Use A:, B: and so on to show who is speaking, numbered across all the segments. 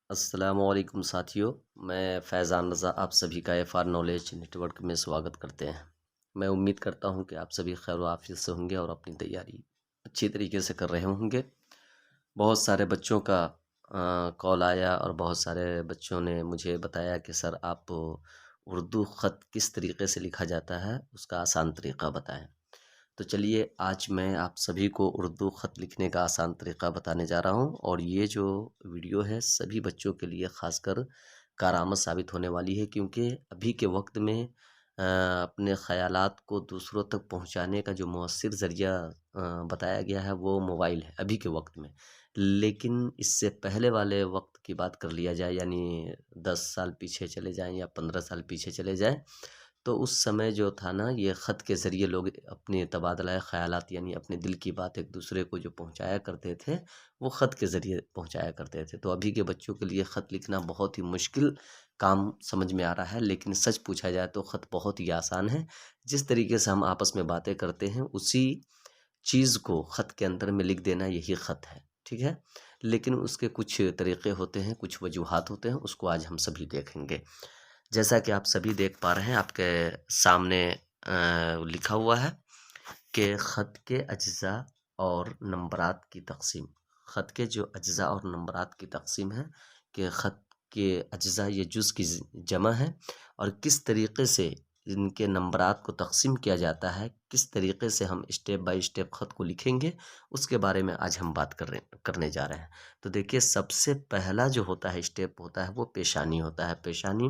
A: السلام علیکم ساتھیوں، میں فیضان رضا آپ سبھی کا F R knowledge network میں سواگت کرتے ہیں۔ میں امید کرتا ہوں کہ آپ سبھی خیر و عافیت سے ہوں گے اور اپنی تیاری اچھی طریقے سے کر رہے ہوں گے۔ بہت سارے بچوں کا کال آیا اور بہت سارے بچوں نے مجھے بتایا کہ سر آپ اردو خط کس طریقے سے لکھا جاتا ہے، اس کا آسان طریقہ بتائیں۔ تو چلیے آج میں آپ سبھی کو اردو خط لکھنے کا آسان طریقہ بتانے جا رہا ہوں، اور یہ جو ویڈیو ہے سبھی بچوں کے لیے خاص کر کارآمد ثابت ہونے والی ہے، کیونکہ ابھی کے وقت میں اپنے خیالات کو دوسروں تک پہنچانے کا جو مؤثر ذریعہ بتایا گیا ہے وہ موبائل ہے ابھی کے وقت میں۔ لیکن اس سے پہلے والے وقت کی بات کر لیا جائے، یعنی 10 سال پیچھے چلے جائیں یا 15 سال پیچھے چلے جائیں، تو اس سمے جو تھا نا، یہ خط کے ذریعے لوگ اپنے تبادلہ خیالات یعنی اپنے دل کی بات ایک دوسرے کو جو پہنچایا کرتے تھے وہ خط کے ذریعے پہنچایا کرتے تھے۔ تو ابھی کے بچوں کے لیے خط لکھنا بہت ہی مشکل کام سمجھ میں آ رہا ہے، لیکن سچ پوچھا جائے تو خط بہت ہی آسان ہے۔ جس طریقے سے ہم آپس میں باتیں کرتے ہیں اسی چیز کو خط کے اندر میں لکھ دینا، یہی خط ہے، ٹھیک ہے؟ لیکن اس کے کچھ طریقے ہوتے ہیں، کچھ وجوہات ہوتے ہیں، اس کو آج ہم سبھی دیکھیں گے۔ جیسا کہ آپ سبھی دیکھ پا رہے ہیں، آپ کے سامنے لکھا ہوا ہے کہ خط کے اجزاء اور نمبرات کی تقسیم۔ خط کے جو اجزاء اور نمبرات کی تقسیم ہے کہ خط کے اجزاء یہ جز کی جمع ہے، اور کس طریقے سے ان کے نمبرات کو تقسیم کیا جاتا ہے، کس طریقے سے ہم اسٹیپ بائی اسٹیپ خط کو لکھیں گے، اس کے بارے میں آج ہم بات کرنے جا رہے ہیں۔ تو دیکھیے، سب سے پہلا جو ہوتا ہے اسٹیپ ہوتا ہے وہ پیشانی ہوتا ہے۔ پیشانی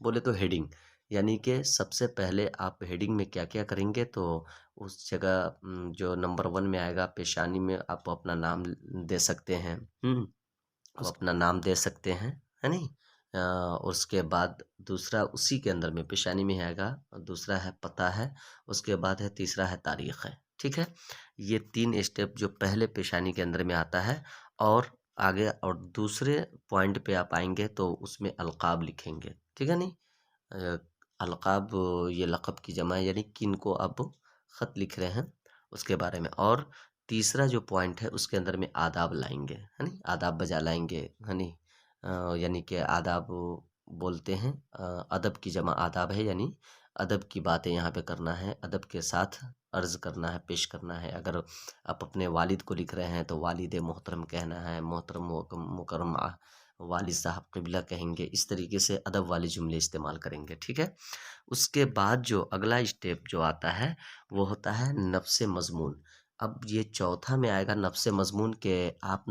A: بولے تو ہیڈنگ، یعنی کہ سب سے پہلے آپ ہیڈنگ میں کیا کیا کریں گے، تو اس جگہ جو نمبر 1 میں آئے گا پیشانی میں آپ اپنا نام دے سکتے ہیں، آپ اپنا نام دے سکتے ہیں، ہے نہیں؟ اس کے بعد دوسرا اسی کے اندر میں پیشانی میں آئے گا، دوسرا ہے پتہ ہے، اس کے بعد ہے تیسرا ہے تاریخ ہے، ٹھیک ہے؟ یہ 3 اسٹیپ جو پہلے پیشانی کے اندر میں آتا ہے، اور آگے اور دوسرے پوائنٹ پہ آپ آئیں گے تو اس میں القاب لکھیں گے، ٹھیک ہے نہیں؟ القاب یہ لقب کی جمع ہے، یعنی کن کو آپ خط لکھ رہے ہیں اس کے بارے میں۔ اور تیسرا جو پوائنٹ ہے اس کے اندر میں آداب لائیں گے، ہے نہیں؟ آداب بجا لائیں گے، ہے نہیں؟ یعنی کہ آداب بولتے ہیں، ادب کی جمع آداب ہے، یعنی ادب کی باتیں یہاں پہ کرنا ہے، ادب کے ساتھ عرض کرنا ہے، پیش کرنا ہے۔ اگر آپ اپنے والد کو لکھ رہے ہیں تو والد محترم کہنا ہے، محترم مکرم والد صاحب قبلہ کہیں گے، اس طریقے سے ادب والے جملے استعمال کریں گے، ٹھیک ہے؟ اس کے بعد جو اگلا اسٹیپ جو آتا ہے وہ ہوتا ہے نفس مضمون۔ اب یہ چوتھا میں آئے گا نفس مضمون، کہ آپ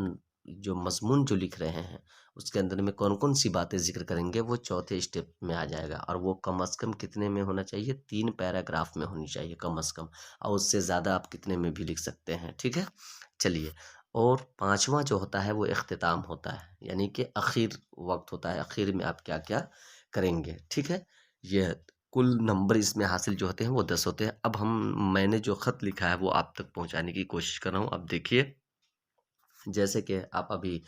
A: جو مضمون جو لکھ رہے ہیں اس کے اندر میں کون کون سی باتیں ذکر کریں گے، وہ چوتھے اسٹیپ میں آ جائے گا، اور وہ کم از کم کتنے میں ہونا چاہیے؟ 3 پیراگراف میں ہونی چاہیے کم از کم، اور اس سے زیادہ آپ کتنے میں بھی لکھ سکتے ہیں، ٹھیک ہے؟ چلیے، اور پانچواں جو ہوتا ہے وہ اختتام ہوتا ہے، یعنی کہ اخیر وقت ہوتا ہے، اخیر میں آپ کیا کیا کریں گے، ٹھیک ہے؟ یہ کل نمبر اس میں حاصل جو ہوتے ہیں وہ 10 ہوتے ہیں۔ اب میں نے جو خط لکھا ہے وہ آپ تک پہنچانے کی کوشش کر رہا ہوں۔ اب دیکھیے، جیسے کہ آپ ابھی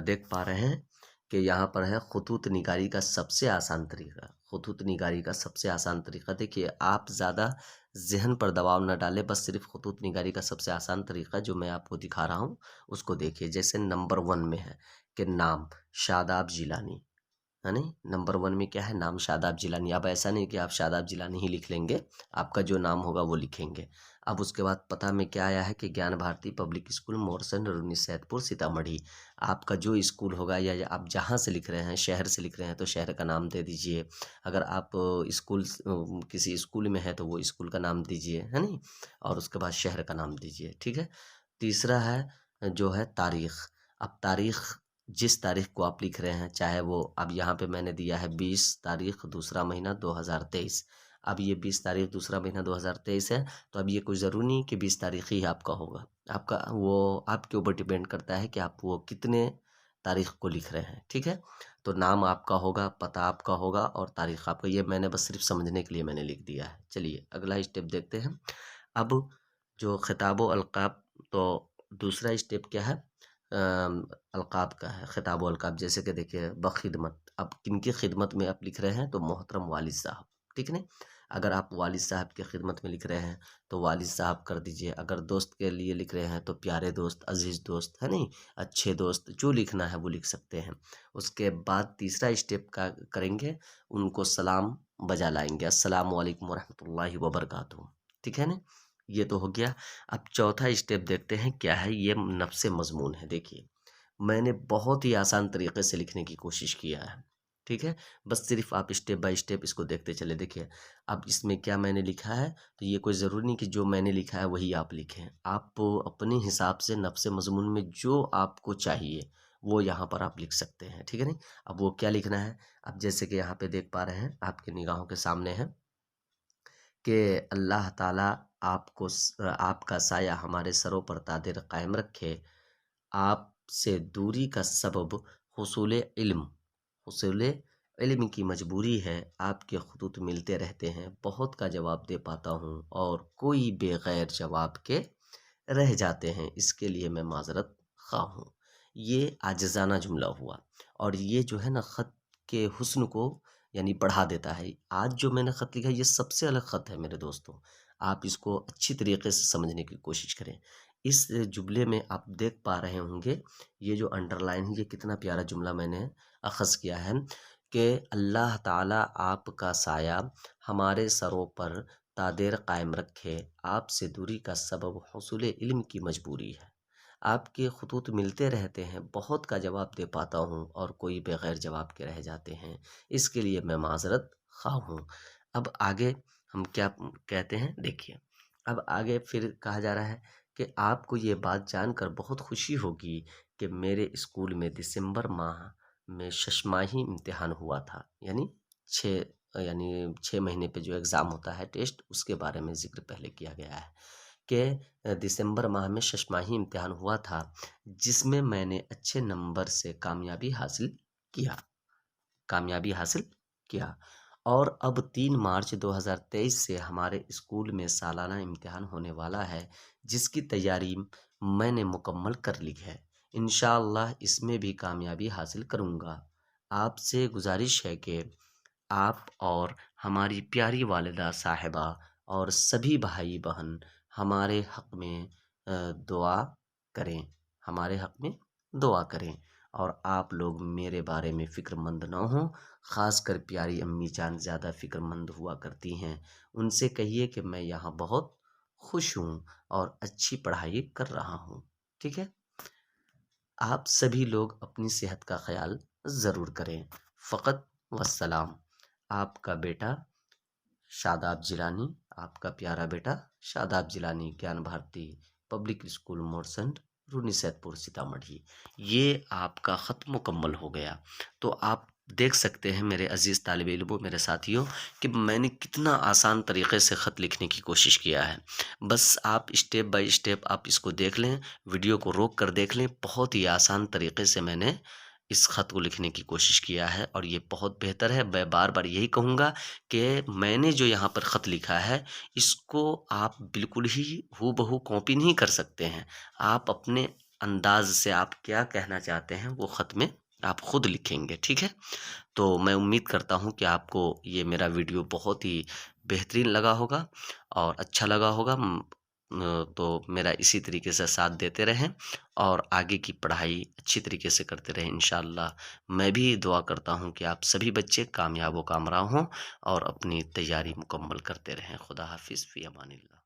A: دیکھ پا رہے ہیں کہ یہاں پر ہے خطوط نگاری کا سب سے آسان طریقہ۔ خطوط نگاری کا سب سے آسان طریقہ، دیکھیے آپ زیادہ ذہن پر دباؤ نہ ڈالیں، بس صرف خطوط نگاری کا سب سے آسان طریقہ جو میں آپ کو دکھا رہا ہوں اس کو دیکھیے۔ جیسے نمبر 1 میں ہے کہ نام شاداب جیلانی، ہے نہیں؟ نمبر 1 میں کیا ہے؟ نام شاداب جیلانی۔ اب ایسا نہیں کہ آپ شاداب جیلانی ہی لکھ لیں گے، آپ کا جو نام ہوگا وہ لکھیں گے۔ اب اس کے بعد پتہ میں کیا آیا ہے کہ گیان بھارتی پبلک اسکول مورسن رونی سیدھ پور سیتامڑھی۔ آپ کا جو اسکول ہوگا یا آپ جہاں سے لکھ رہے ہیں، شہر سے لکھ رہے ہیں تو شہر کا نام دے دیجئے۔ اگر آپ اسکول کسی اسکول میں ہے تو وہ اسکول کا نام دیجئے، ہے نہیں؟ اور اس کے بعد شہر کا نام دیجئے، ٹھیک ہے؟ تیسرا ہے جو ہے تاریخ۔ اب تاریخ، جس تاریخ کو آپ لکھ رہے ہیں، چاہے وہ اب یہاں پہ میں نے دیا ہے 20 تاریخ دوسرا مہینہ 2023۔ اب یہ 20 تاریخ دوسرا مہینہ 2023 ہے، تو اب یہ کوئی ضروری نہیں کہ 20 تاریخ ہی آپ کا ہوگا، آپ کا وہ آپ کے اوپر ڈیپینڈ کرتا ہے کہ آپ وہ کتنے تاریخ کو لکھ رہے ہیں، ٹھیک ہے؟ تو نام آپ کا ہوگا، پتہ آپ کا ہوگا، اور تاریخ آپ کا۔ یہ میں نے بس صرف سمجھنے کے لیے میں نے لکھ دیا ہے۔ چلیے اگلا اسٹیپ دیکھتے ہیں۔ اب جو خطاب و القاب، تو دوسرا اسٹیپ کیا ہے؟ القاب کا ہے، خطاب و القاب۔ جیسے کہ دیکھیے، بخدمت، اب کن کی خدمت میں آپ لکھ رہے ہیں؟ تو محترم والد صاحب، ٹھیک ہے نا؟ اگر آپ والد صاحب کی خدمت میں لکھ رہے ہیں تو والد صاحب کر دیجئے، اگر دوست کے لیے لکھ رہے ہیں تو پیارے دوست، عزیز دوست، ہے نہیں، اچھے دوست، جو لکھنا ہے وہ لکھ سکتے ہیں۔ اس کے بعد تیسرا اسٹیپ کا کریں گے، ان کو سلام بجا لائیں گے، السلام علیکم ورحمۃ اللہ وبرکاتہ، ٹھیک ہے نا؟ یہ تو ہو گیا۔ اب چوتھا اسٹیپ دیکھتے ہیں کیا ہے، یہ نفس مضمون ہے۔ دیکھیے میں نے بہت ہی آسان طریقے سے لکھنے کی کوشش کیا ہے، ٹھیک ہے؟ بس صرف آپ اسٹیپ بائی اسٹیپ اس کو دیکھتے چلے۔ دیکھیے اب اس میں کیا میں نے لکھا ہے، تو یہ کوئی ضروری نہیں کہ جو میں نے لکھا ہے وہی آپ لکھیں، آپ اپنے حساب سے نفس مضمون میں جو آپ کو چاہیے وہ یہاں پر آپ لکھ سکتے ہیں، ٹھیک ہے نا؟ اب وہ کیا لکھنا ہے، اب جیسے کہ یہاں پہ دیکھ پا رہے ہیں، آپ کی نگاہوں کے سامنے ہے کہ اللہ تعالیٰ آپ کا سایہ ہمارے سروں پر دائر قائم رکھے، آپ سے دوری کا سبب حصول علم، حصول علم کی مجبوری ہے، آپ کے خطوط ملتے رہتے ہیں، بہت کا جواب دے پاتا ہوں اور کوئی بغیر جواب کے رہ جاتے ہیں، اس کے لیے میں معذرت خواہ ہوں۔ یہ عاجزانہ جملہ ہوا، اور یہ جو ہے نا خط کے حسن کو یعنی بڑھا دیتا ہے۔ آج جو میں نے خط لکھا ہے یہ سب سے الگ خط ہے میرے دوستوں، آپ اس کو اچھی طریقے سے سمجھنے کی کوشش کریں۔ اس جملے میں آپ دیکھ پا رہے ہوں گے یہ جو انڈر لائن ہے، یہ کتنا پیارا جملہ میں نے اخذ کیا ہے کہ اللہ تعالیٰ آپ کا سایہ ہمارے سروں پر تا دیر قائم رکھے، آپ سے دوری کا سبب حصول علم کی مجبوری ہے، آپ کے خطوط ملتے رہتے ہیں، بہت کا جواب دے پاتا ہوں اور کوئی بغیر جواب کے رہ جاتے ہیں، اس کے لیے میں معذرت خواہ ہوں۔ اب آگے ہم کیا کہتے ہیں دیکھیے، اب آگے پھر کہا جا رہا ہے کہ آپ کو یہ بات جان کر بہت خوشی ہوگی کہ میرے اسکول میں دسمبر ماہ میں ششماہی امتحان ہوا تھا، یعنی 6 مہینے پہ جو ایگزام ہوتا ہے ٹیسٹ، اس کے بارے میں ذکر پہلے کیا گیا ہے کہ دسمبر ماہ میں ششماہی امتحان ہوا تھا، جس میں میں نے اچھے نمبر سے کامیابی حاصل کیا، اور اب 3 مارچ 2023 سے ہمارے اسکول میں سالانہ امتحان ہونے والا ہے، جس کی تیاری میں نے مکمل کر لی ہے، انشاءاللہ اس میں بھی کامیابی حاصل کروں گا۔ آپ سے گزارش ہے کہ آپ اور ہماری پیاری والدہ صاحبہ اور سبھی بھائی بہن ہمارے حق میں دعا کریں، اور آپ لوگ میرے بارے میں فکر مند نہ ہوں، خاص کر پیاری امی جان زیادہ فکر مند ہوا کرتی ہیں، ان سے کہیے کہ میں یہاں بہت خوش ہوں اور اچھی پڑھائی کر رہا ہوں، ٹھیک ہے؟ آپ سبھی لوگ اپنی صحت کا خیال ضرور کریں، فقط والسلام۔ آپ کا بیٹا شاداب جیلانی، آپ کا پیارا بیٹا شاداب جیلانی، گیان بھارتی پبلک اسکول مورسنڈ، رونی سیت پور، سیتامڑھی۔ یہ آپ کا خط مکمل ہو گیا۔ تو آپ دیکھ سکتے ہیں میرے عزیز طالب علموں، میرے ساتھیوں، کہ میں نے کتنا آسان طریقے سے خط لکھنے کی کوشش کیا ہے۔ بس آپ اسٹیپ بائی اسٹیپ آپ اس کو دیکھ لیں، ویڈیو کو روک کر دیکھ لیں، بہت ہی آسان طریقے سے میں نے اس خط کو لکھنے کی کوشش کیا ہے، اور یہ بہت بہتر ہے۔ میں بار بار یہی کہوں گا کہ میں نے جو یہاں پر خط لکھا ہے اس کو آپ بالکل ہی ہو بہو کاپی نہیں کر سکتے ہیں، آپ اپنے انداز سے آپ کیا کہنا چاہتے ہیں وہ خط میں آپ خود لکھیں گے، ٹھیک ہے؟ تو میں امید کرتا ہوں کہ آپ کو یہ میرا ویڈیو بہت ہی بہترین لگا ہوگا اور اچھا لگا ہوگا، تو میرا اسی طریقے سے ساتھ دیتے رہیں اور آگے کی پڑھائی اچھی طریقے سے کرتے رہیں انشاءاللہ۔ میں بھی دعا کرتا ہوں کہ آپ سبھی بچے کامیاب و کامران ہوں اور اپنی تیاری مکمل کرتے رہیں۔ خدا حافظ، فی امان اللہ۔